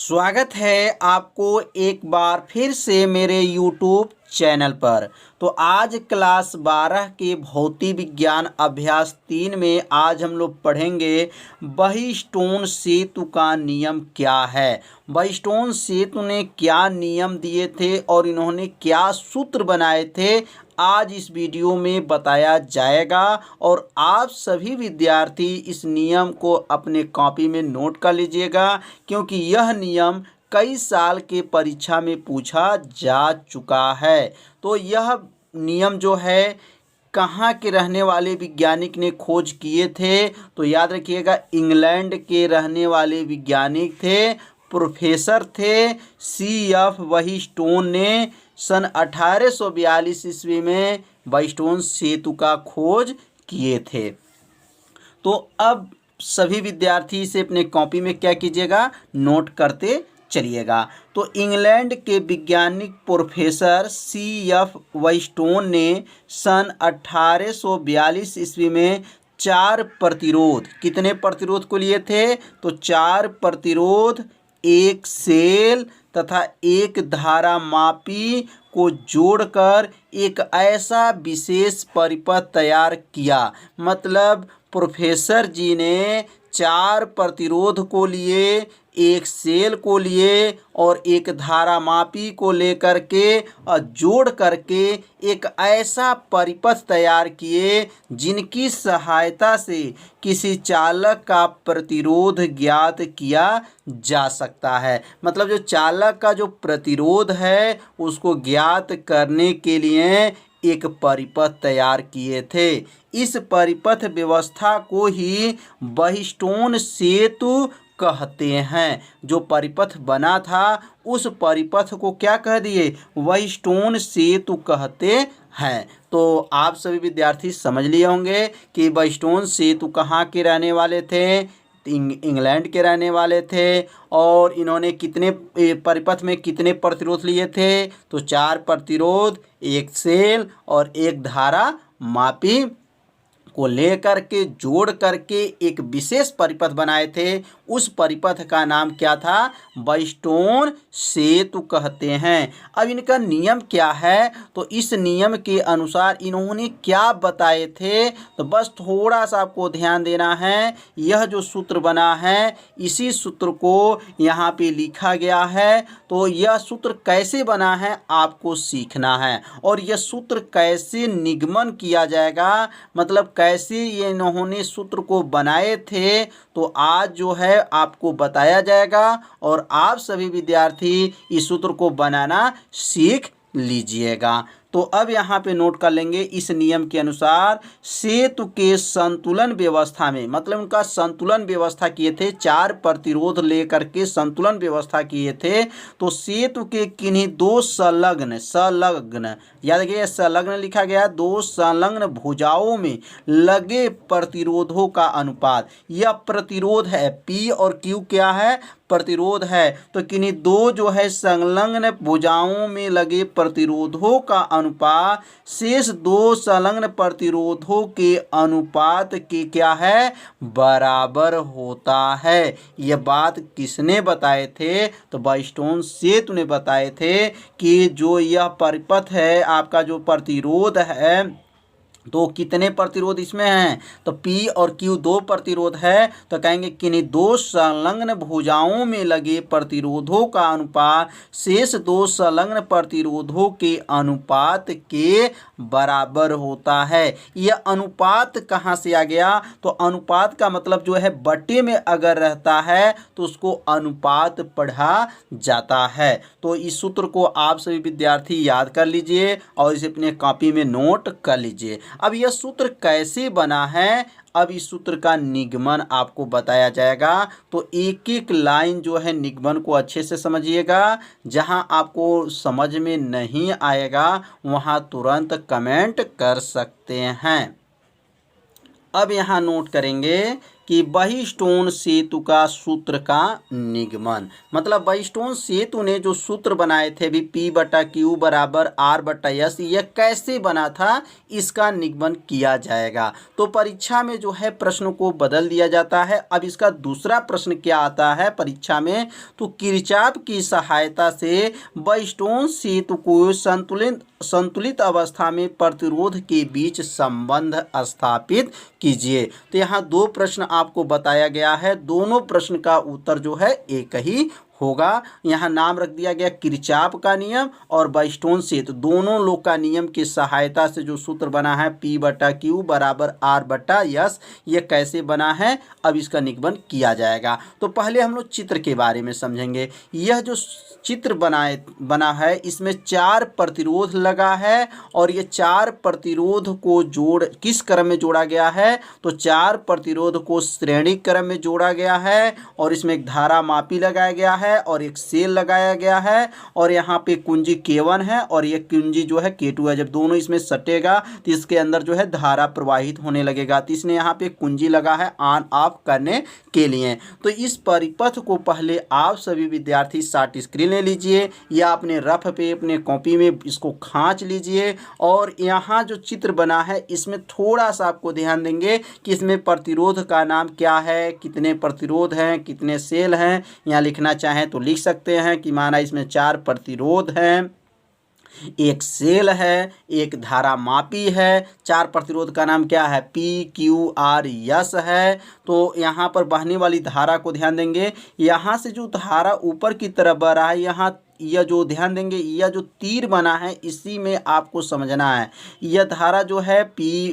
स्वागत है आपको एक बार फिर से मेरे YouTube चैनल पर। तो आज क्लास 12 के भौतिक विज्ञान अभ्यास 3 में आज हम लोग पढ़ेंगे बहीस्टोन सेतु का नियम क्या है। बहीस्टोन सेतु ने क्या नियम दिए थे और इन्होंने क्या सूत्र बनाए थे, आज इस वीडियो में बताया जाएगा। और आप सभी विद्यार्थी इस नियम को अपने कॉपी में नोट कर लीजिएगा, क्योंकि यह नियम कई साल के परीक्षा में पूछा जा चुका है। तो यह नियम जो है कहाँ के रहने वाले वैज्ञानिक ने खोज किए थे, तो याद रखिएगा इंग्लैंड के रहने वाले वैज्ञानिक थे, प्रोफेसर थे CF बहीस्टोन ने सन 1842 ईस्वी में बहीस्टोन सेतु का खोज किए थे। तो अब सभी विद्यार्थी इसे अपने कॉपी में क्या कीजिएगा, नोट करते चलिएगा। तो इंग्लैंड के वैज्ञानिक प्रोफेसर CF बहीस्टोन ने सन 1842 ईस्वी में 4 प्रतिरोध, कितने प्रतिरोध को लिए थे, तो 4 प्रतिरोध, एक सेल तथा एक धारामापी को जोड़कर एक ऐसा विशेष परिपथ तैयार किया। मतलब प्रोफेसर जी ने 4 प्रतिरोध को लिए, एक सेल को लिए और एक धारामापी को लेकर के और जोड़ करके एक ऐसा परिपथ तैयार किए जिनकी सहायता से किसी चालक का प्रतिरोध ज्ञात किया जा सकता है। मतलब जो चालक का जो प्रतिरोध है उसको ज्ञात करने के लिए एक परिपथ तैयार किए थे। इस परिपथ व्यवस्था को ही बहीस्टोन सेतु कहते हैं। जो परिपथ बना था उस परिपथ को क्या कह दिए, बहीस्टोन सेतु कहते हैं। तो आप सभी विद्यार्थी समझ लिए होंगे कि बहीस्टोन सेतु कहाँ के रहने वाले थे, इंग्लैंड के रहने वाले थे। और इन्होंने कितने परिपथ में कितने प्रतिरोध लिए थे, तो 4 प्रतिरोध, एक सेल और एक धारा मापी को लेकर के जोड़ करके एक विशेष परिपथ बनाए थे। उस परिपथ का नाम क्या था, बहीस्टोन सेतु कहते हैं। अब इनका नियम क्या है, तो इस नियम के अनुसार इन्होंने क्या बताए थे, तो बस थोड़ा सा आपको ध्यान देना है। यह जो सूत्र बना है इसी सूत्र को यहाँ पे लिखा गया है। तो यह सूत्र कैसे बना है आपको सीखना है, और यह सूत्र कैसे निगमन किया जाएगा, मतलब कैसे ये इन्होंने सूत्र को बनाए थे, तो आज जो है आपको बताया जाएगा। और आप सभी विद्यार्थी इस सूत्र को बनाना सीख लीजिएगा। तो अब यहाँ पे नोट कर लेंगे, इस नियम के अनुसार सेतु के संतुलन व्यवस्था में, मतलब उनका संतुलन व्यवस्था किए थे, 4 प्रतिरोध लेकर के संतुलन व्यवस्था किए थे। तो सेतु के किन्हीं 2 संलग्न याद रखिए संलग्न लिखा गया, 2 संलग्न भुजाओं में लगे प्रतिरोधों का अनुपात, यह प्रतिरोध है P और Q क्या है, प्रतिरोध है। तो किन्हीं 2 जो है संलग्न भुजाओं में लगे प्रतिरोधों का अनुपात शेष 2 संलग्न प्रतिरोधों के अनुपात के क्या है, बराबर होता है। यह बात किसने बताए थे, तो बहीस्टोन सेतु ने बताए थे कि जो यह परिपथ है आपका जो प्रतिरोध है, तो कितने प्रतिरोध इसमें हैं, तो P और Q 2 प्रतिरोध है। तो कहेंगे किन्हीं 2 संलग्न भुजाओं में लगे प्रतिरोधों का अनुपात शेष 2 संलग्न प्रतिरोधों के अनुपात के बराबर होता है। यह अनुपात कहाँ से आ गया, तो अनुपात का मतलब जो है बटे में अगर रहता है तो उसको अनुपात पढ़ा जाता है। तो इस सूत्र को आप सभी विद्यार्थी याद कर लीजिए और इसे अपने कॉपी में नोट कर लीजिए। अब यह सूत्र कैसे बना है, अब इस सूत्र का निगमन आपको बताया जाएगा। तो एक एक लाइन जो है निगमन को अच्छे से समझिएगा। जहां आपको समझ में नहीं आएगा वहां तुरंत कमेंट कर सकते हैं। अब यहाँ नोट करेंगे कि बहिस्टोन सेतु का सूत्र का निगमन। मतलब बहिस्टोन सेतु ने जो सूत्र बनाए थे भी P/Q बराबर R/S, यह कैसे बना था इसका निगमन किया जाएगा। तो परीक्षा में जो है प्रश्न को बदल दिया जाता है। अब इसका दूसरा प्रश्न क्या आता है परीक्षा में, तो किरचॉफ की सहायता से बहिस्टोन सेतु को संतुलित अवस्था में प्रतिरोध के बीच संबंध स्थापित कीजिए। तो यहाँ दो प्रश्न आपको बताया गया है, दोनों प्रश्न का उत्तर जो है एक ही होगा। यहाँ नाम रख दिया गया किरचॉफ का नियम और बहिस्टोन सेतु, दोनों लोग का नियम की सहायता से जो सूत्र बना है P/Q बराबर R/S, ये कैसे बना है अब इसका निगमन किया जाएगा। तो पहले हम लोग चित्र के बारे में समझेंगे। यह जो चित्र बना है इसमें 4 प्रतिरोध लगा है और ये 4 प्रतिरोध को किस क्रम में जोड़ा गया है, तो 4 प्रतिरोध को श्रेणी क्रम में जोड़ा गया है और इसमें एक धारा मापी लगाया गया है और एक सेल लगाया गया है और यहाँ पे कुंजी K1 है और ये कुंजी जो है K2 है। जब दोनों इसमें सटेगा तो इसके अंदर जो है धारा प्रवाहित होने लगेगा। तो इसने यहाँ पे कुंजी लगा है ऑन ऑफ करने के लिए। तो इस परिपथ को पहले आप सभी विद्यार्थी शॉर्ट स्क्रीन ले लीजिए या अपने रफ पे अपने कॉपी में इसको खींच लीजिए और यहाँ जो चित्र बना है इसमें थोड़ा सा आपको ध्यान देंगे कि इसमें प्रतिरोध का नाम क्या है, कितने प्रतिरोध हैं, कितने सेल हैं। यहाँ लिखना चाहें तो लिख सकते हैं कि माना इसमें 4 प्रतिरोध हैं, एक सेल है, एक धारा मापी है। 4 प्रतिरोध का नाम क्या है PQRS है। तो यहाँ पर बहने वाली धारा को ध्यान देंगे, यहाँ से जो धारा ऊपर की तरफ बह रहा है, यहाँ यह जो ध्यान देंगे यह जो तीर बना है इसी में आपको समझना है। यह धारा जो है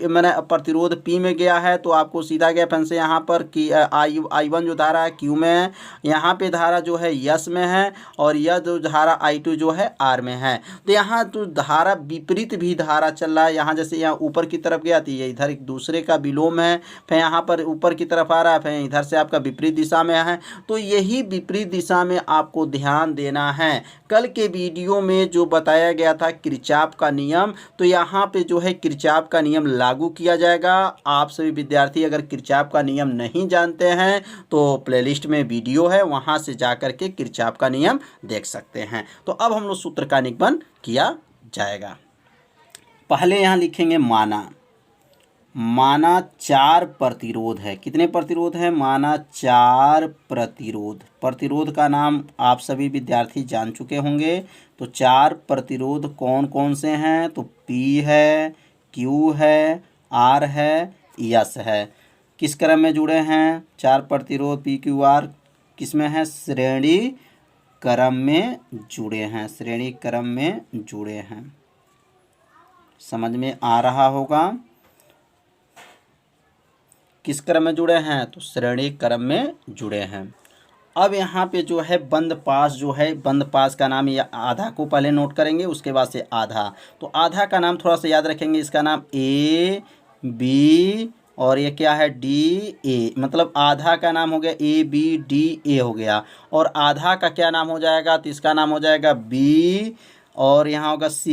मैंने प्रतिरोध P में गया है तो आपको सीधा गया फिर से यहाँ पर कि I1 जो धारा है Q में है, यहाँ पे धारा जो है S में है और यह जो धारा I2 जो है R में है। तो यहाँ तो धारा विपरीत भी धारा चल रहा है। यहाँ जैसे यहाँ ऊपर की तरफ गया तो ये इधर एक दूसरे का विलोम है, फिर यहाँ पर ऊपर की तरफ आ रहा है, फिर इधर से आपका विपरीत दिशा में है। तो यही विपरीत दिशा में आपको ध्यान देना है। कल के वीडियो में जो बताया गया था किरचॉफ का नियम, तो यहाँ पे जो है किरचॉफ का नियम लागू किया जाएगा। आप सभी विद्यार्थी अगर किरचॉफ का नियम नहीं जानते हैं तो प्लेलिस्ट में वीडियो है, वहाँ से जा कर के किरचॉफ का नियम देख सकते हैं। तो अब हम लोग सूत्र का निगमन किया जाएगा। पहले यहाँ लिखेंगे माना 4 प्रतिरोध है। कितने प्रतिरोध है, माना 4 प्रतिरोध। प्रतिरोध का नाम आप सभी विद्यार्थी जान चुके होंगे। तो 4 प्रतिरोध कौन कौन से हैं, तो P है, Q है, R है, S है। किस क्रम में जुड़े हैं 4 प्रतिरोध P Q R, किस में है, श्रेणी क्रम में जुड़े हैं, श्रेणी क्रम में जुड़े हैं। समझ में आ रहा होगा। किस क्रम में जुड़े हैं, तो श्रेणी क्रम में जुड़े हैं। अब यहाँ पे जो है बंद पास जो है, बंद पास का नाम, या आधा को पहले नोट करेंगे उसके बाद से आधा। तो आधा का नाम थोड़ा सा याद रखेंगे, इसका नाम A B और ये क्या है D A, मतलब आधा का नाम हो गया A B D A हो गया। और आधा का क्या नाम हो जाएगा, तो इसका नाम हो जाएगा B और यहाँ होगा C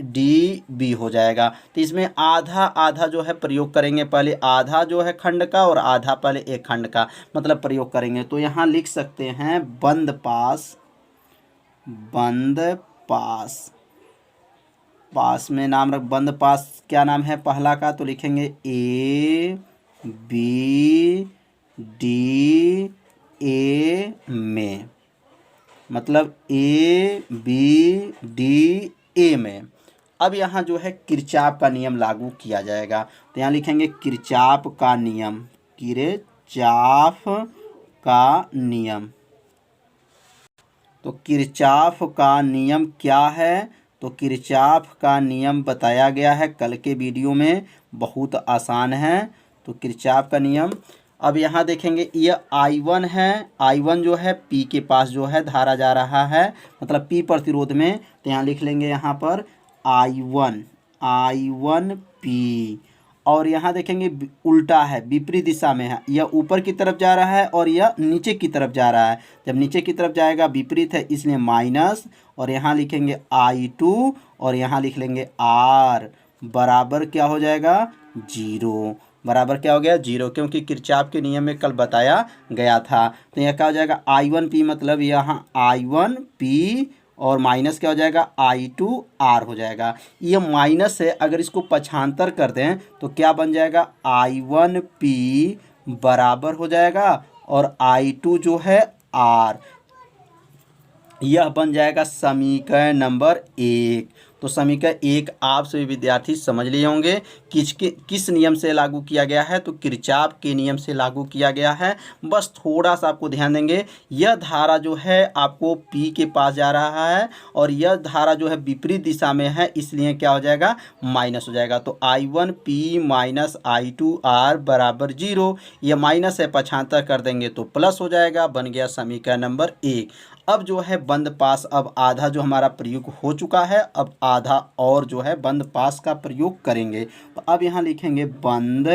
D B हो जाएगा। तो इसमें आधा आधा जो है प्रयोग करेंगे, पहले आधा जो है खंड का और आधा पहले एक खंड का मतलब प्रयोग करेंगे। तो यहाँ लिख सकते हैं बंद पास, पास में नाम रख, बंद पास क्या नाम है पहला का, तो लिखेंगे A B D A में, मतलब A B D A में। अब यहाँ जो है किरचॉफ का नियम लागू किया जाएगा। तो यहाँ लिखेंगे किरचॉफ का नियम, किरचॉफ का नियम। तो किरचॉफ का नियम क्या है, तो किरचॉफ का नियम बताया गया है कल के वीडियो में, बहुत आसान है। तो किरचॉफ का नियम, अब यहाँ देखेंगे ये I1 है, I1 जो है P के पास जो है धारा जा रहा है, मतलब P प्रतिरोध में। तो यहाँ लिख लेंगे यहाँ पर I1 P, और यहाँ देखेंगे उल्टा है, विपरीत दिशा में है, यह ऊपर की तरफ जा रहा है और यह नीचे की तरफ जा रहा है। जब नीचे की तरफ जाएगा विपरीत है इसलिए माइनस, और यहाँ लिखेंगे I2 और यहाँ लिख लेंगे R बराबर क्या हो जाएगा 0। बराबर क्या हो गया 0, क्योंकि किरचॉफ के नियम में कल बताया गया था। तो यह क्या हो जाएगा I1P, मतलब यहाँ I1P और माइनस क्या हो जाएगा I2R हो जाएगा। ये माइनस है, अगर इसको पक्षांतर कर दें तो क्या बन जाएगा I1P बराबर हो जाएगा और I2 जो है R। यह बन जाएगा समीकरण नंबर 1। तो समीकरण 1 आप सभी विद्यार्थी समझ लिए होंगे किस नियम से लागू किया गया है, तो किरचॉफ के नियम से लागू किया गया है। बस थोड़ा सा आपको ध्यान देंगे, यह धारा जो है आपको P के पास जा रहा है और यह धारा जो है विपरीत दिशा में है, इसलिए क्या हो जाएगा माइनस हो जाएगा। तो I1P माइनस I2R बराबर 0। यह माइनस है, पक्षांतर कर देंगे तो प्लस हो जाएगा, बन गया समीकरण नंबर 1। अब जो है बंद पास, अब आधा जो हमारा प्रयोग हो चुका है, अब आधा और जो है बंद पास का प्रयोग करेंगे। तो अब यहाँ लिखेंगे बंद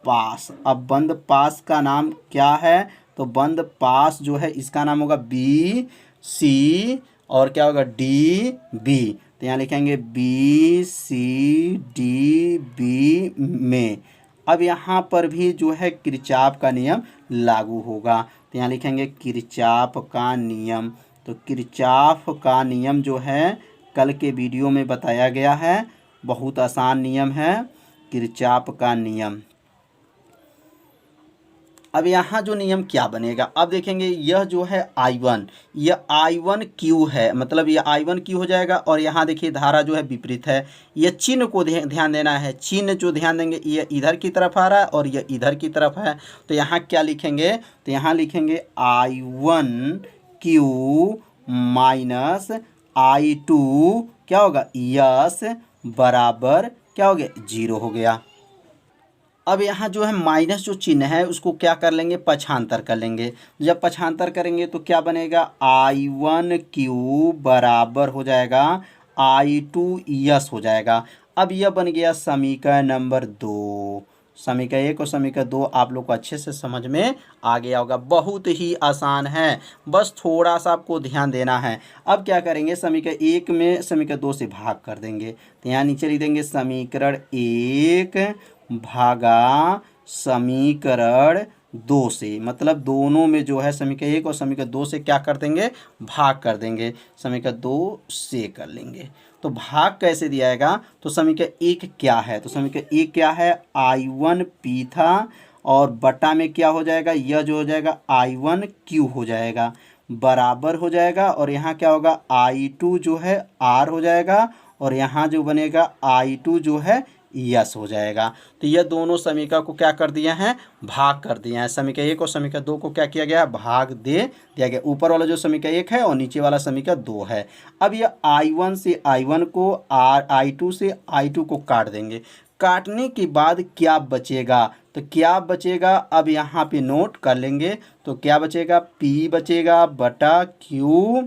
पास। अब बंद पास का नाम क्या है, तो बंद पास जो है इसका नाम होगा BC और क्या होगा DB। तो यहाँ लिखेंगे BCDB में। अब यहाँ पर भी जो है किरचॉफ का नियम लागू होगा। तो यहाँ लिखेंगे किरचॉफ का नियम। तो किरचॉफ का नियम जो है कल के वीडियो में बताया गया है, बहुत आसान नियम है किरचॉफ का नियम। अब यहाँ जो नियम क्या बनेगा, अब देखेंगे यह जो है I1, यह I1Q है, मतलब यह I1Q हो जाएगा। और यहाँ देखिए धारा जो है विपरीत है, यह चिन्ह को ध्यान देना है। चिन्ह जो ध्यान देंगे, ये इधर की तरफ आ रहा है और यह इधर की तरफ है। तो यहाँ क्या लिखेंगे, तो यहाँ लिखेंगे I1Q माइनस I2 क्या होगा यस बराबर क्या हो गया 0 हो गया। अब यहाँ जो है माइनस जो चिन्ह है उसको क्या कर लेंगे, पक्षांतर कर लेंगे। जब पक्षांतर करेंगे तो क्या बनेगा I1Q बराबर हो जाएगा I2 यस हो जाएगा। अब यह बन गया समीकरण नंबर 2। समीकरण 1 और समीकरण 2 आप लोग को अच्छे से समझ में आ गया होगा, बहुत ही आसान है, बस थोड़ा सा आपको ध्यान देना है। अब क्या करेंगे, समीकरण 1 में समीकरण 2 से भाग कर देंगे। तो यहाँ नीचे लिख देंगे समीकरण 1 भागा समीकरण 2 से, मतलब दोनों में जो है समीकरण 1 और समीकरण 2 से क्या कर देंगे भाग कर देंगे, समीकरण 2 से कर लेंगे। तो भाग कैसे दिया जाएगा, तो समीकरण 1 क्या है, तो समीकरण 1 क्या है I1P था और बटा में क्या हो जाएगा, यह जो हो जाएगा I1Q हो जाएगा बराबर हो जाएगा। और यहाँ क्या होगा I2 जो है R हो जाएगा और यहाँ जो बनेगा I2 जो है यस हो जाएगा। तो यह दोनों समीकरण को क्या कर दिए हैं भाग कर दिए हैं। समीकरण 1 और समीकरण 2 को क्या किया गया भाग दे दिया गया। ऊपर वाला जो समीकरण 1 है और नीचे वाला समीकरण 2 है। अब यह I1 से I1 को I2 से I2 को काट देंगे। काटने के बाद क्या बचेगा, तो क्या बचेगा अब यहाँ पे नोट कर लेंगे। तो क्या बचेगा P बचेगा बटा Q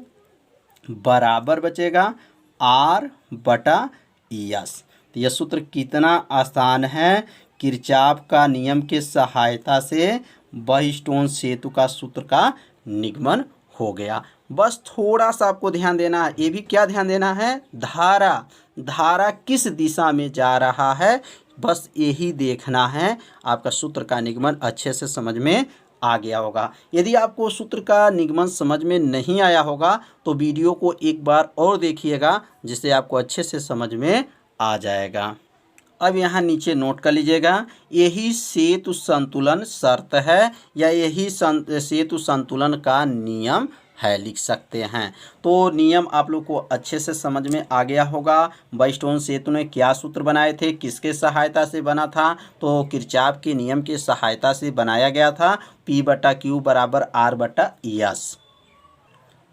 बराबर बचेगा R बटा यस। तो यह सूत्र कितना आसान है, किरचॉफ का नियम के सहायता से बॉयस्टोन सेतु का सूत्र का निगमन हो गया। बस थोड़ा सा आपको ध्यान देना है, ये भी क्या ध्यान देना है, धारा किस दिशा में जा रहा है, बस यही देखना है। आपका सूत्र का निगमन अच्छे से समझ में आ गया होगा। यदि आपको सूत्र का निगमन समझ में नहीं आया होगा तो वीडियो को एक बार और देखिएगा, जिससे आपको अच्छे से समझ में आ जाएगा। अब यहाँ नीचे नोट कर लीजिएगा, यही सेतु संतुलन शर्त है या यही सेतु संतुलन का नियम है, लिख सकते हैं। तो नियम आप लोग को अच्छे से समझ में आ गया होगा। बॉयस्टोन सेतु ने क्या सूत्र बनाए थे, किसके सहायता से बना था, तो किरचॉफ के नियम के सहायता से बनाया गया था। P बटा Q बराबर R बटा यस।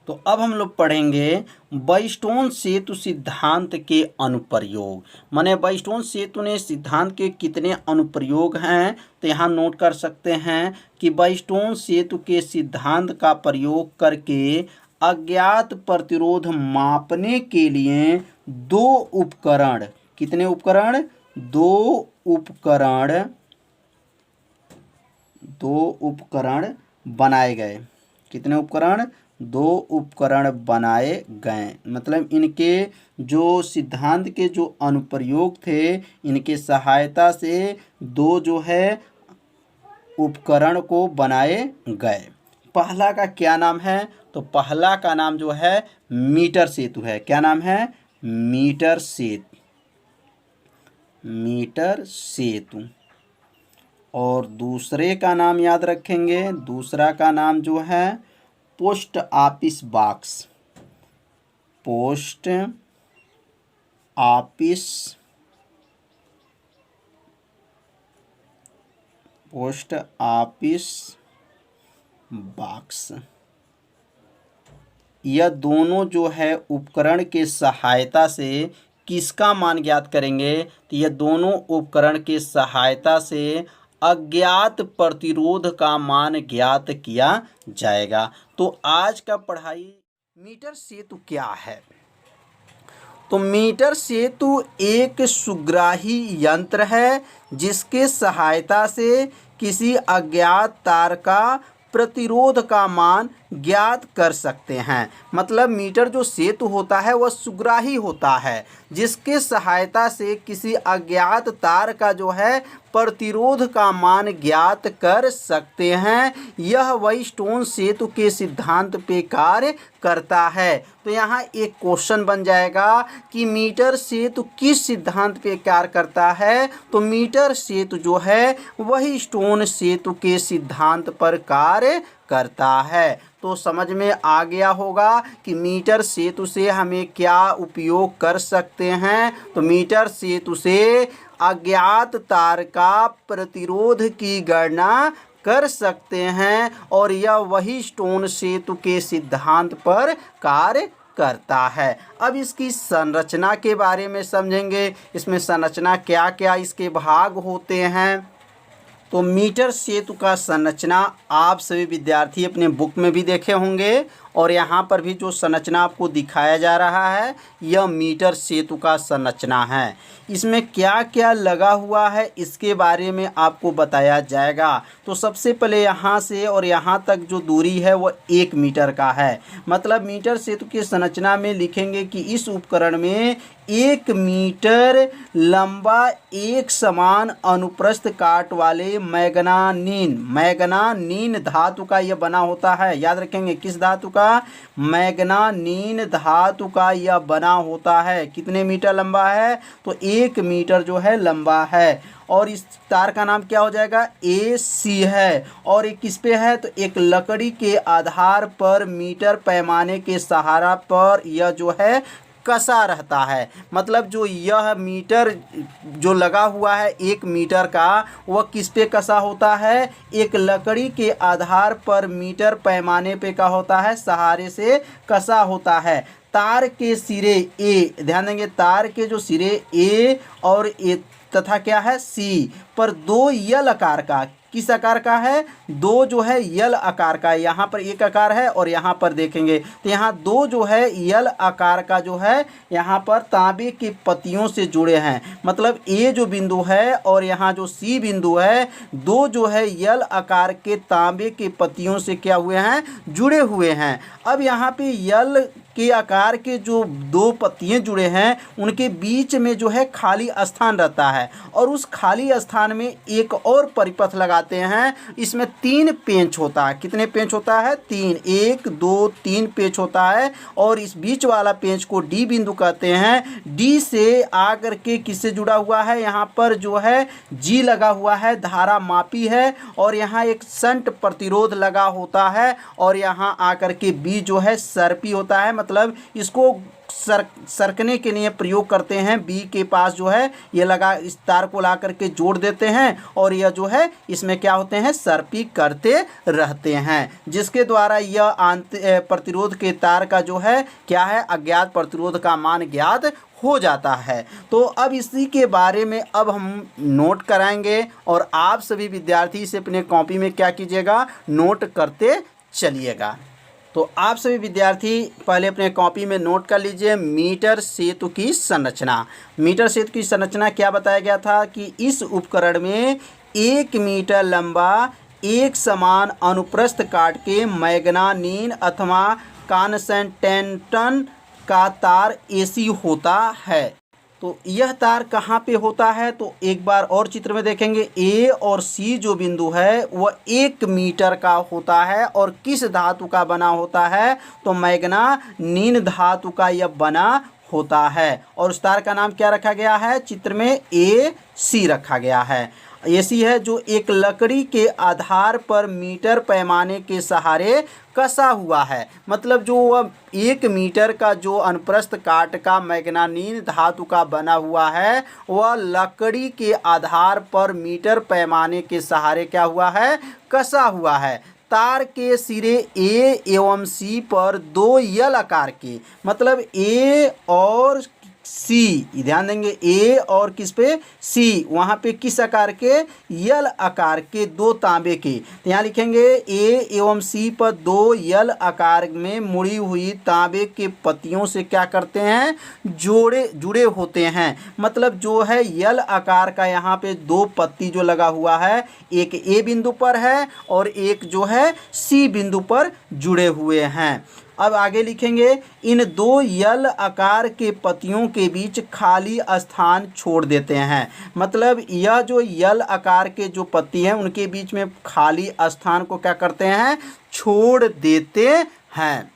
तो अब हम लोग पढ़ेंगे बॉयस्टोन सेतु सिद्धांत के अनुप्रयोग। माने बॉयस्टोन सेतु ने सिद्धांत के कितने अनुप्रयोग हैं, तो यहाँ नोट कर सकते हैं कि बॉयस्टोन सेतु के सिद्धांत का प्रयोग करके अज्ञात प्रतिरोध मापने के लिए दो उपकरण, कितने उपकरण, दो उपकरण बनाए गए। कितने उपकरण, दो उपकरण बनाए गए। मतलब इनके जो सिद्धांत के जो अनुप्रयोग थे, इनके सहायता से दो जो है उपकरण को बनाए गए। पहला का क्या नाम है? तो पहला का नाम जो है मीटर सेतु है। क्या नाम है? मीटर सेतु। मीटर सेतु। और दूसरे का नाम याद रखेंगे, दूसरा का नाम जो है post office box. Post office post office box. यह दोनों जो है उपकरण के सहायता से किसका मान ज्ञात करेंगे? तो यह दोनों उपकरण के सहायता से अज्ञात प्रतिरोध का मान ज्ञात किया जाएगा। तो आज का पढ़ाई मीटर सेतु क्या है? तो मीटर सेतु एक सुग्राही यंत्र है जिसके सहायता से किसी अज्ञात तार का प्रतिरोध का मान ज्ञात कर सकते हैं। मतलब मीटर जो सेतु होता है वह सुग्राही होता है जिसके सहायता से किसी अज्ञात तार का जो है प्रतिरोध का मान ज्ञात कर सकते हैं। यह व्हीटस्टोन सेतु के सिद्धांत पे कार्य करता है। तो यहाँ एक क्वेश्चन बन जाएगा कि मीटर सेतु किस सिद्धांत पे कार्य करता है? तो मीटर सेतु जो है व्हीटस्टोन सेतु के सिद्धांत पर कार्य करता है। तो समझ में आ गया होगा कि मीटर सेतु से हमें क्या उपयोग कर सकते हैं। तो मीटर सेतु से अज्ञात तार का प्रतिरोध की गणना कर सकते हैं और यह व्हीटस्टोन सेतु के सिद्धांत पर कार्य करता है। अब इसकी संरचना के बारे में समझेंगे। इसमें संरचना क्या क्या इसके भाग होते हैं। तो मीटर सेतु का संरचना आप सभी विद्यार्थी अपने बुक में भी देखे होंगे और यहाँ पर भी जो संरचना आपको दिखाया जा रहा है यह मीटर सेतु का संरचना है। इसमें क्या क्या लगा हुआ है इसके बारे में आपको बताया जाएगा। तो सबसे पहले यहाँ से और यहाँ तक जो दूरी है वह 1 मीटर का है। मतलब मीटर सेतु की संरचना में लिखेंगे कि इस उपकरण में 1 मीटर लंबा एक समान अनुप्रस्थ काट वाले मैग्नानीन धातु का यह बना होता है। याद रखेंगे किस धातु का? मैग्नानीन धातु का यह बना होता है। कितने मीटर लंबा है? तो 1 मीटर जो है लंबा है। और इस तार का नाम क्या हो जाएगा? AC है। और ये किस पे है? तो एक लकड़ी के आधार पर मीटर पैमाने के सहारा पर यह जो है कसा रहता है। मतलब जो यह मीटर जो लगा हुआ है 1 मीटर का वह किस पे कसा होता है? एक लकड़ी के आधार पर मीटर पैमाने पे का होता है, सहारे से कसा होता है। तार के सिरे A, ध्यान देंगे तार के जो सिरे A और A तथा क्या है C पर 2 यल आकार का, किस आकार का है? 2 जो है यल आकार का। यहाँ पर 1 आकार है और यहाँ पर देखेंगे तो यहाँ 2 जो है यल आकार का जो है यहाँ पर तांबे के पत्तियों से जुड़े हैं। मतलब A जो बिंदु है और यहाँ जो C बिंदु है 2 जो है यल आकार के तांबे के पत्तियों से क्या हुए हैं? जुड़े हुए हैं। अब यहाँ पे यल के आकार के जो 2 पत्तियां जुड़े हैं उनके बीच में जो है खाली स्थान रहता है और उस खाली स्थान में एक और परिपथ लगाते हैं। इसमें 3 पेंच होता है। कितने पेंच होता है? 3, 1 2 3 पेंच होता है। और इस बीच वाला पेंच को D बिंदु कहते हैं। D से आकर के किससे जुड़ा हुआ है? यहाँ पर जो है G लगा हुआ है, धारा मापी है और यहाँ एक शंट प्रतिरोध लगा होता है और यहाँ आकर के B जो है सर्पी होता है। मतलब इसको सरकने के लिए प्रयोग करते हैं। B के पास जो है ये लगा, इस तार को ला करके जोड़ देते हैं और यह जो है इसमें क्या होते हैं? सर्पी करते रहते हैं, जिसके द्वारा यह प्रतिरोध के तार का जो है क्या है? अज्ञात प्रतिरोध का मान ज्ञात हो जाता है। तो अब इसी के बारे में अब हम नोट कराएंगे और आप सभी विद्यार्थी इसे अपने कॉपी में क्या कीजिएगा? नोट करते चलिएगा। तो आप सभी विद्यार्थी पहले अपने कॉपी में नोट कर लीजिए मीटर सेतु की संरचना। मीटर सेतु की संरचना क्या बताया गया था कि इस उपकरण में 1 मीटर लंबा एक समान अनुप्रस्थ काट के मैग्नानीन अथवा कॉन्स्टेंटन का तार एसी होता है। तो यह तार कहाँ पे होता है, तो एक बार और चित्र में देखेंगे। ए और सी जो बिंदु है वह 1 मीटर का होता है और किस धातु का बना होता है, तो मैग्नानीन धातु का यह बना होता है। और उस तार का नाम क्या रखा गया है, चित्र में ए सी रखा गया है। एसी है जो एक लकड़ी के आधार पर मीटर पैमाने के सहारे कसा हुआ है। मतलब जो वह 1 मीटर का जो अनुप्रस्थ काट का मैग्नानीन धातु का बना हुआ है वह लकड़ी के आधार पर मीटर पैमाने के सहारे क्या हुआ है, कसा हुआ है। तार के सिरे ए एवं सी पर 2 यल आकार के, मतलब ए और सी, ध्यान देंगे ए और किस पे, सी, वहाँ पे किस आकार के, यल आकार के 2 तांबे के। तो यहाँ लिखेंगे ए एवं सी पर 2 यल आकार में मुड़ी हुई तांबे के पत्तियों से क्या करते हैं, जुड़े होते हैं। मतलब जो है यल आकार का यहाँ पे 2 पत्ती जो लगा हुआ है, एक ए बिंदु पर है और एक जो है सी बिंदु पर जुड़े हुए हैं। अब आगे लिखेंगे, इन 2 यल आकार के पत्तियों के बीच खाली स्थान छोड़ देते हैं। मतलब यह जो यल आकार के जो पत्ती हैं उनके बीच में खाली स्थान को क्या करते हैं, छोड़ देते हैं।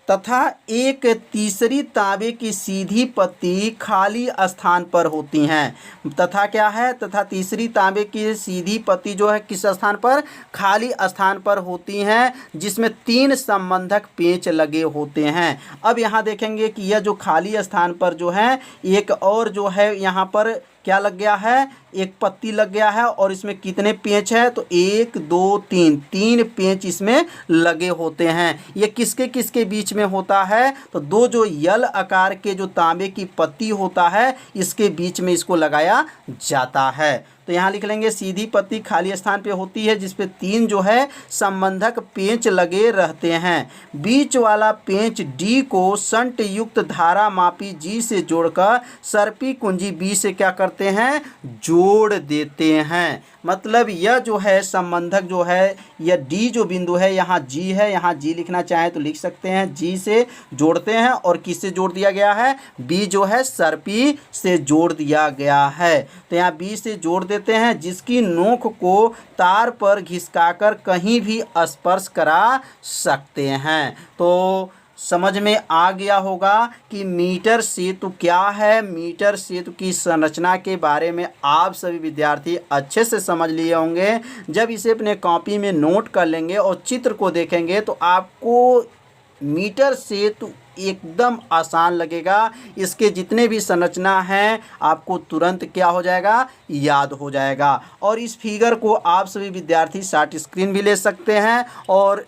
तथा एक तीसरी तांबे की सीधी पत्ती खाली स्थान पर होती हैं। तथा क्या है, तथा तीसरी तांबे की सीधी पत्ती जो है किस स्थान पर, खाली स्थान पर होती हैं, जिसमें 3 संबंधक पेंच लगे होते हैं। अब यहाँ देखेंगे कि यह जो खाली स्थान पर जो है एक और जो है यहाँ पर क्या लग गया है, एक पत्ती लग गया है और इसमें कितने पेंच है, तो 1 2 3 पेंच इसमें लगे होते हैं। ये किसके किसके बीच में होता है, तो 2 जो यल आकार के जो तांबे की पत्ती होता है इसके बीच में इसको लगाया जाता है। तो यहाँ लिख लेंगे सीधी पत्ती खाली स्थान पे होती है जिसपे 3 जो है संबंधक पेंच लगे रहते हैं। बीच वाला पेंच डी को संट युक्त धारा मापी जी से जोड़कर सर्पी कुंजी बी से क्या करते हैं, जोड़ देते हैं। मतलब यह जो है संबंधक जो है, यह डी जो बिंदु है यहाँ जी है, यहाँ जी लिखना चाहें तो लिख सकते हैं, जी से जोड़ते हैं और किससे जोड़ दिया गया है, बी जो है सर्पी से जोड़ दिया गया है। तो यहाँ बी से जोड़ देते हैं, जिसकी नोक को तार पर घिसकाकर कहीं भी स्पर्श करा सकते हैं। तो समझ में आ गया होगा कि मीटर सेतु क्या है। मीटर सेतु की संरचना के बारे में आप सभी विद्यार्थी अच्छे से समझ लिए होंगे। जब इसे अपने कॉपी में नोट कर लेंगे और चित्र को देखेंगे तो आपको मीटर सेतु एकदम आसान लगेगा। इसके जितने भी संरचना हैं आपको तुरंत क्या हो जाएगा, याद हो जाएगा। और इस फिगर को आप सभी विद्यार्थी शॉर्ट स्क्रीन भी ले सकते हैं और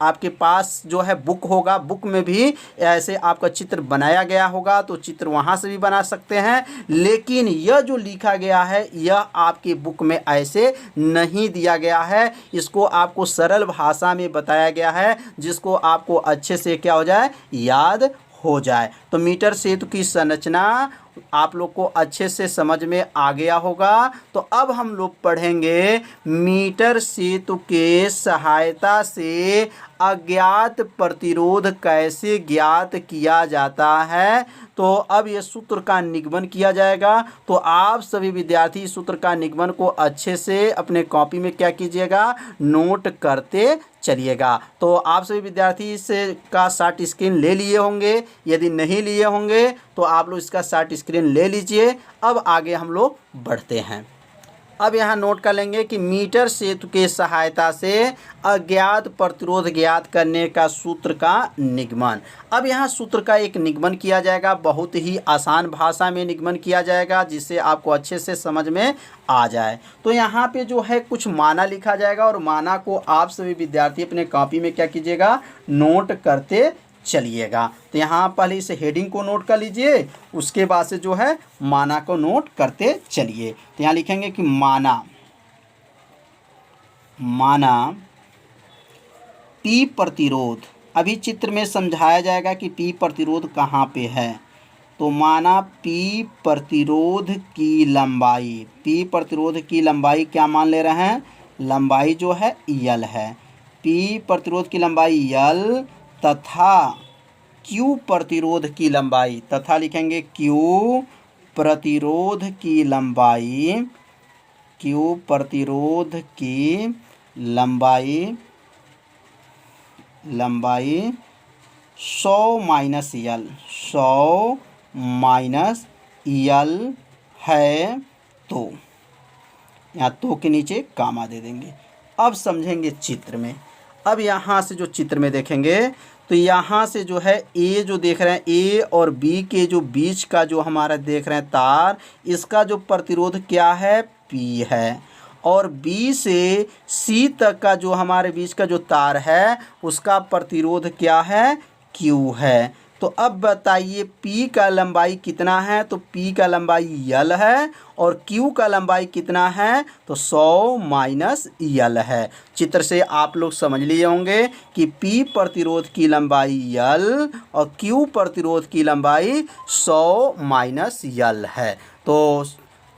आपके पास जो है बुक होगा, बुक में भी ऐसे आपका चित्र बनाया गया होगा तो चित्र वहाँ से भी बना सकते हैं। लेकिन यह जो लिखा गया है यह आपके बुक में ऐसे नहीं दिया गया है। इसको आपको सरल भाषा में बताया गया है जिसको आपको अच्छे से क्या हो जाए, याद हो जाए। तो मीटर सेतु की संरचना आप लोग को अच्छे से समझ में आ गया होगा। तो अब हम लोग पढ़ेंगे मीटर सेतु के सहायता से अज्ञात प्रतिरोध कैसे ज्ञात किया जाता है। तो अब ये सूत्र का निगमन किया जाएगा। तो आप सभी विद्यार्थी सूत्र का निगमन को अच्छे से अपने कॉपी में क्या कीजिएगा, नोट करते चलिएगा। तो आप सभी विद्यार्थी इससे का शॉर्ट स्क्रीन ले लिए होंगे। यदि नहीं लिए होंगे तो आप लोग इसका शॉर्ट स्क्रीन ले लीजिए। अब आगे हम लोग बढ़ते हैं। अब यहाँ नोट कर लेंगे कि मीटर सेतु के सहायता से अज्ञात प्रतिरोध ज्ञात करने का सूत्र का निगमन। अब यहाँ सूत्र का एक निगमन किया जाएगा, बहुत ही आसान भाषा में निगमन किया जाएगा जिससे आपको अच्छे से समझ में आ जाए। तो यहाँ पे जो है कुछ माना लिखा जाएगा और माना को आप सभी विद्यार्थी अपने कॉपी में क्या कीजिएगा, नोट करते चलिएगा। तो यहाँ पहले इस हेडिंग को नोट कर लीजिए, उसके बाद से जो है माना को नोट करते चलिए। तो यहाँ लिखेंगे कि माना पी प्रतिरोध। अभी चित्र में समझाया जाएगा कि पी प्रतिरोध कहाँ पे है। तो माना पी प्रतिरोध की लंबाई, पी प्रतिरोध की लंबाई क्या मान ले रहे हैं, लंबाई जो है यल है, P प्रतिरोध की लंबाई यल तथा Q प्रतिरोध की लंबाई, तथा लिखेंगे Q प्रतिरोध की लंबाई, Q प्रतिरोध की लंबाई 100 माइनस यल, 100 माइनस यल है। तो यहाँ तो के नीचे कामा दे देंगे। अब समझेंगे चित्र में। अब यहाँ से जो चित्र में देखेंगे तो यहाँ से जो है ए जो देख रहे हैं, ए और बी के जो बीच का जो हमारा देख रहे हैं तार, इसका जो प्रतिरोध क्या है, P है। और B से C तक का जो हमारे बीच का जो तार है उसका प्रतिरोध क्या है, Q है। तो अब बताइए P का लंबाई कितना है, तो P का लंबाई यल है और Q का लंबाई कितना है, तो 100 माइनस यल है। चित्र से आप लोग समझ लिए होंगे कि P प्रतिरोध की लंबाई यल और Q प्रतिरोध की लंबाई 100 माइनस यल है। तो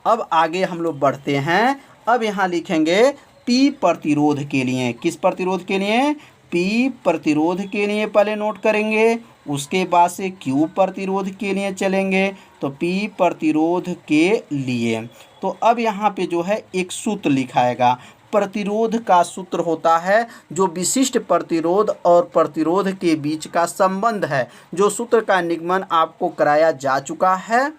अब आगे हम लोग बढ़ते हैं। अब यहाँ लिखेंगे P प्रतिरोध के लिए, किस प्रतिरोध के लिए, P प्रतिरोध के लिए पहले नोट करेंगे, उसके बाद से Q प्रतिरोध के लिए चलेंगे। तो P प्रतिरोध के लिए तो अब यहाँ पे जो है एक सूत्र लिखाएगा। प्रतिरोध का सूत्र होता है जो विशिष्ट प्रतिरोध और प्रतिरोध के बीच का संबंध है, जो सूत्र का निगमन आपको कराया जा चुका है।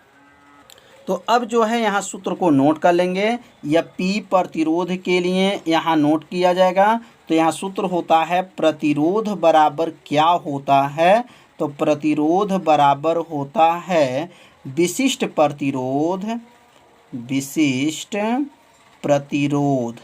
तो अब जो है यहाँ सूत्र को नोट कर लेंगे, या P प्रतिरोध के लिए यहाँ नोट किया जाएगा। तो यहाँ सूत्र होता है प्रतिरोध बराबर क्या होता है, तो प्रतिरोध बराबर होता है विशिष्ट प्रतिरोध, विशिष्ट प्रतिरोध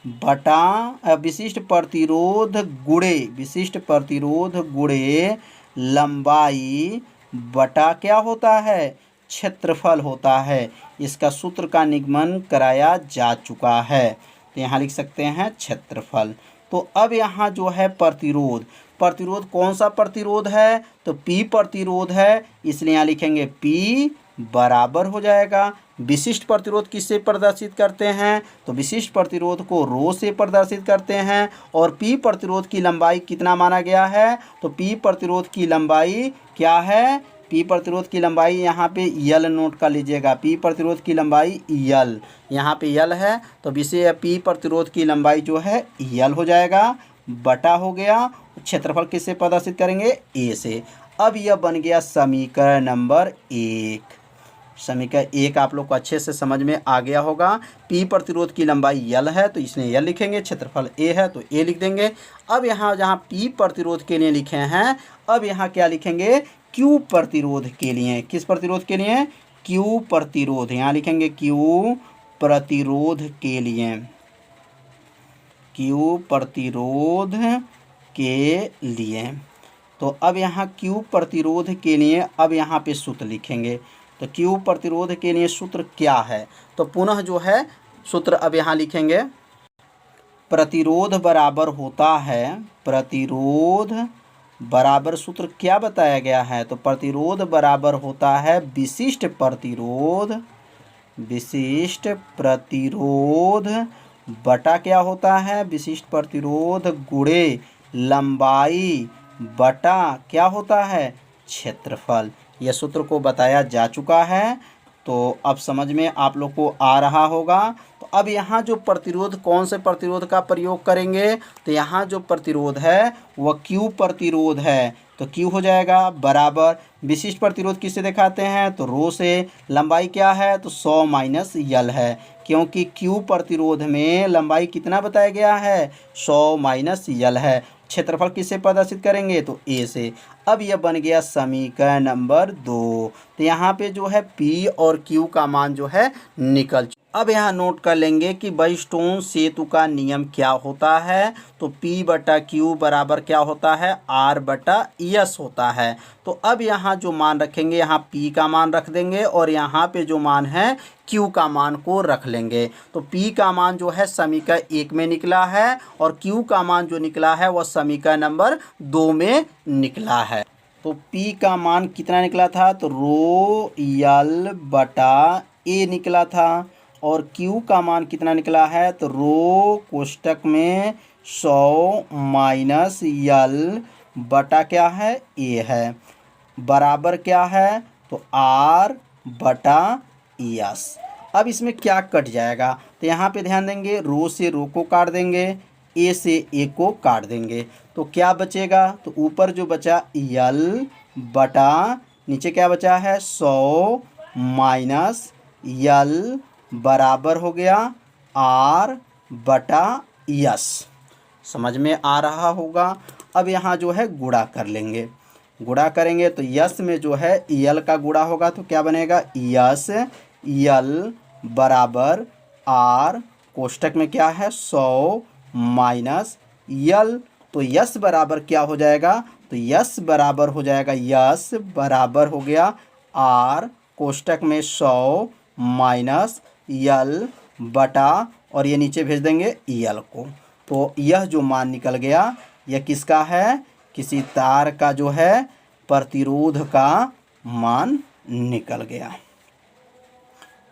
बटा विशिष्ट प्रतिरोध गुणे, विशिष्ट प्रतिरोध गुणे लंबाई बटा क्या होता है, क्षेत्रफल होता है। इसका सूत्र का निगमन कराया जा चुका है। तो यहाँ लिख सकते हैं क्षेत्रफल। तो अब यहाँ जो है प्रतिरोध, प्रतिरोध कौन सा प्रतिरोध है, तो P प्रतिरोध है, इसलिए यहाँ लिखेंगे P बराबर हो जाएगा। विशिष्ट प्रतिरोध किससे प्रदर्शित करते हैं, तो विशिष्ट प्रतिरोध को रो से प्रदर्शित करते हैं। और P प्रतिरोध की लंबाई कितना माना गया है, तो P प्रतिरोध की लंबाई क्या है, P प्रतिरोध की लंबाई यहाँ पे यल नोट कर लीजिएगा। P प्रतिरोध की लंबाई यल, यहाँ पे यल है तो विषय P प्रतिरोध की लंबाई जो है यल हो जाएगा, बटा हो गया। क्षेत्रफल किससे प्रदर्शित करेंगे, A से। अब यह बन गया समीकरण नंबर 1। समीकरण 1 आप लोग को अच्छे से समझ में आ गया होगा। P प्रतिरोध की लंबाई यल है तो इसने यल लिखेंगे, क्षेत्रफल A है तो A लिख देंगे। अब यहाँ जहाँ P प्रतिरोध के लिए लिखे हैं, अब यहाँ क्या लिखेंगे, Q प्रतिरोध के लिए, किस प्रतिरोध के लिए, Q प्रतिरोध, यहाँ लिखेंगे Q प्रतिरोध के लिए, Q प्रतिरोध के लिए। तो अब यहाँ Q प्रतिरोध के लिए अब यहाँ पे सूत्र लिखेंगे। तो Q प्रतिरोध के लिए सूत्र क्या है, तो पुनः जो है सूत्र अब यहाँ लिखेंगे। प्रतिरोध बराबर होता है, प्रतिरोध बराबर सूत्र क्या बताया गया है, तो प्रतिरोध बराबर होता है विशिष्ट प्रतिरोध, विशिष्ट प्रतिरोध बटा क्या होता है, विशिष्ट प्रतिरोध गुणे लंबाई बटा क्या होता है, क्षेत्रफल। यह सूत्र को बताया जा चुका है। तो अब समझ में आप लोग को आ रहा होगा। तो अब यहाँ जो प्रतिरोध, कौन से प्रतिरोध का प्रयोग करेंगे, तो यहाँ जो प्रतिरोध है वह Q प्रतिरोध है। तो Q हो जाएगा बराबर, विशिष्ट प्रतिरोध किससे दिखाते हैं, तो रो से। लंबाई क्या है, तो 100 माइनस यल है, क्योंकि Q प्रतिरोध में लंबाई कितना बताया गया है, 100 माइनस यल है। क्षेत्रफल किससे प्रदर्शित करेंगे, तो A से। अब यह बन गया समीकरण नंबर 2। तो यहाँ पे जो है P और Q का मान जो है निकल। अब यहाँ नोट कर लेंगे कि बाइस्टोन सेतु का नियम क्या होता है, तो P बटा Q बराबर क्या होता है, R बटा S होता है। तो अब यहाँ जो मान रखेंगे, यहाँ P का मान रख देंगे और यहाँ पे जो मान है Q का मान को रख लेंगे। तो P का मान जो है समीकरण 1 में निकला है और Q का मान जो निकला है वह समीकरण नंबर 2 में निकला है। तो P का मान कितना निकला था, तो रो यल बटा A निकला था। और Q का मान कितना निकला है, तो रो कोष्टक में 100 माइनस L बटा क्या है, A है, बराबर क्या है, तो R बटा S। अब इसमें क्या कट जाएगा, तो यहाँ पे ध्यान देंगे, रो से रो को काट देंगे, ए से ए को काट देंगे, तो क्या बचेगा, तो ऊपर जो बचा L बटा नीचे क्या बचा है 100 माइनस L बराबर हो गया R बटा S। समझ में आ रहा होगा। अब यहाँ जो है गुणा कर लेंगे, गुणा करेंगे तो यस में जो है यल का गुणा होगा, तो क्या बनेगा यस यल बराबर आर कोष्टक में क्या है 100 माइनस यल, तो यस बराबर क्या हो जाएगा, तो यस बराबर हो जाएगा, यस बराबर हो गया आर कोष्टक में 100 माइनस यल बटा, और ये नीचे भेज देंगे यल को। तो यह जो मान निकल गया यह किसका है, किसी तार का जो है प्रतिरोध का मान निकल गया।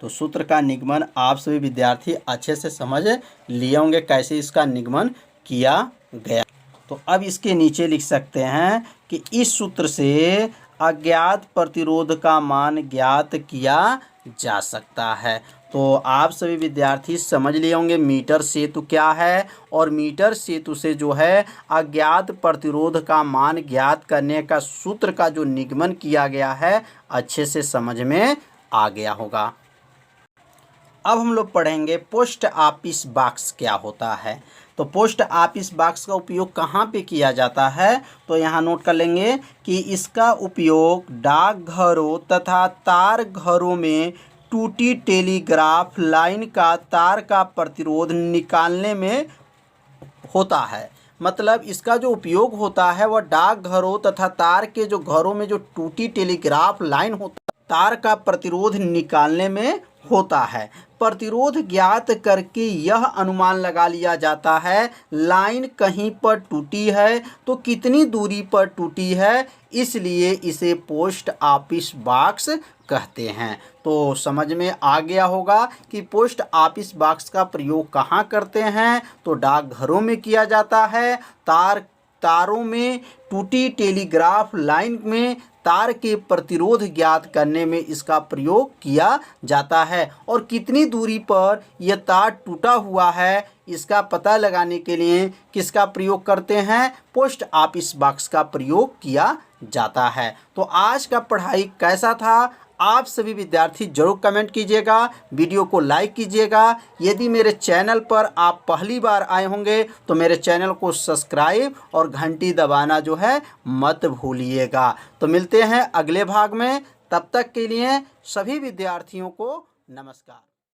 तो सूत्र का निगमन आप सभी विद्यार्थी अच्छे से समझ लिए होंगे कैसे इसका निगमन किया गया। तो अब इसके नीचे लिख सकते हैं कि इस सूत्र से अज्ञात प्रतिरोध का मान ज्ञात किया जा सकता है। तो आप सभी विद्यार्थी समझ लिए होंगे मीटर सेतु क्या है, और मीटर सेतु से जो है अज्ञात प्रतिरोध का मान ज्ञात करने का सूत्र का जो निगमन किया गया है अच्छे से समझ में आ गया होगा। अब हम लोग पढ़ेंगे पोस्ट ऑफिस बॉक्स क्या होता है। तो पोस्ट ऑफिस बॉक्स का उपयोग कहाँ पे किया जाता है, तो यहाँ नोट कर लेंगे कि इसका उपयोग डाकघरों तथा तार घरों में टूटी टेलीग्राफ लाइन का तार का प्रतिरोध निकालने में होता है। मतलब इसका जो उपयोग होता है वह डाकघरों तथा तार के जो घरों में जो टूटी टेलीग्राफ लाइन होता है तार का प्रतिरोध निकालने में होता है। प्रतिरोध ज्ञात करके यह अनुमान लगा लिया जाता है लाइन कहीं पर टूटी है तो कितनी दूरी पर टूटी है, इसलिए इसे पोस्ट ऑफिस बॉक्स कहते हैं। तो समझ में आ गया होगा कि पोस्ट ऑफिस बॉक्स का प्रयोग कहाँ करते हैं, तो डाकघरों में किया जाता है, तारों में टूटी टेलीग्राफ लाइन में तार के प्रतिरोध ज्ञात करने में इसका प्रयोग किया जाता है, और कितनी दूरी पर यह तार टूटा हुआ है इसका पता लगाने के लिए किसका प्रयोग करते हैं, पोस्ट ऑफिस बॉक्स का प्रयोग किया जाता है। तो आज का पढ़ाई कैसा था आप सभी विद्यार्थी जरूर कमेंट कीजिएगा, वीडियो को लाइक कीजिएगा। यदि मेरे चैनल पर आप पहली बार आए होंगे तो मेरे चैनल को सब्सक्राइब और घंटी दबाना जो है मत भूलिएगा। तो मिलते हैं अगले भाग में, तब तक के लिए सभी विद्यार्थियों को नमस्कार।